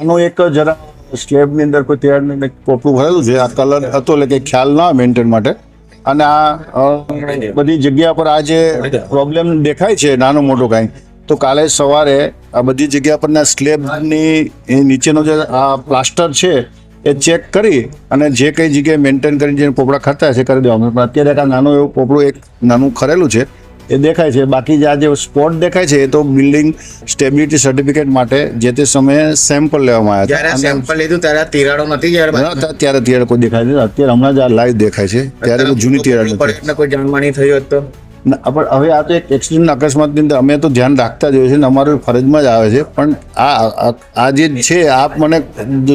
આનું એક જરા સ્લેબની અંદર કોઈ તિરાડને પોપડું ભરેલું છે. આ કલર હતો એટલે કંઈ ખ્યાલ ના મેન્ટેન માટે. અને આ બધી જગ્યા પર આ જે પ્રોબ્લેમ દેખાય છે નાનો મોટો કાંઈ, તો કાલે સવારે આ બધી જગ્યા પરના સ્લેબની નીચેનો જે આ પ્લાસ્ટર છે એ ચેક કરી અને જે કઈ જગ્યાએ મેન્ટેન કરીને જે પોપડા ખરતા છે કરી દેવાનું. પણ અત્યારે આ નાનું એવું પોપડું એક નાનું ખરેલું છે એ દેખાય છે. બાકી જે આ જે સ્પોટ દેખાય છે એ તો બિલ્ડિંગ સ્ટેબિલિટી સર્ટિફિકેટ માટે જે તે સમયે સેમ્પલ લેવામાં આવ્યા જ્યારે સેમ્પલ લીધું ત્યારે તિરાડો નથી હતા. ત્યારે તિરાડ કોઈ દેખાય છે અત્યારે હમણાં જ આ લાઈવ દેખાય છે. ત્યારે તો જૂની તિરાડ નથી. કોઈ જાનહાની થઈ હોત તો પણ હવે આ તો એક એક્સિડન્ટ અકસ્માતની અંદર અમે તો ધ્યાન રાખતા જ હોઈએ છીએ ને અમારી ફરજમાં જ આવે છે. પણ આ જે છે આપ મને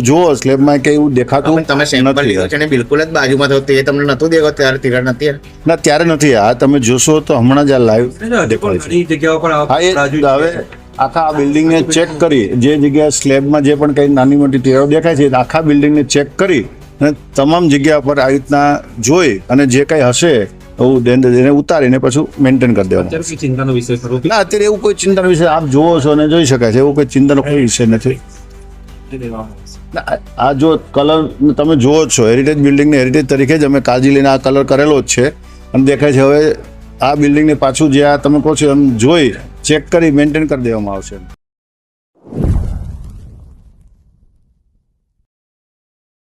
જુઓ સ્લેબમાં કે એવું દેખાતું તમે સેમ્પલ લીધું છે ને બિલકુલ જ બાજુમાં થયું તે તમને નતું દેખો ત્યારે તિરાડ નથી ના ત્યારે નથી. આ તમે જોશો તો હમણાં જ આ લાઈવ દેખાય છે. હવે આખા આ બિલ્ડિંગને ચેક કરી જે જગ્યાએ સ્લેબમાં જે પણ કંઈ નાની મોટી તિરાડો દેખાય છે આખા બિલ્ડિંગને ચેક કરી અને તમામ જગ્યા પર આવી રીતના જોઈ અને જે કંઈ હશે એવું એને ઉતારીને પછી મેન્ટેન કરી દેવાનું. ચિંતાનો વિષય ખરો ના અત્યારે એવું કોઈ ચિંતાનો વિષય આપ જોવો છો અને જોઈ શકાય છે. એવું કોઈ ચિંતાનો કોઈ વિષય નથી. આ જો કલર તમે જુઓ છો હેરિટેજ બિલ્ડિંગને હેરિટેજ તરીકે જ અમે કાળજી લઈને આ કલર કરેલો જ છે અને દેખાય છે. હવે આ બિલ્ડિંગને પાછું જે આ તમે કહો છો એમ જોઈ ચેક કરી મેન્ટેન કરી દેવામાં આવશે.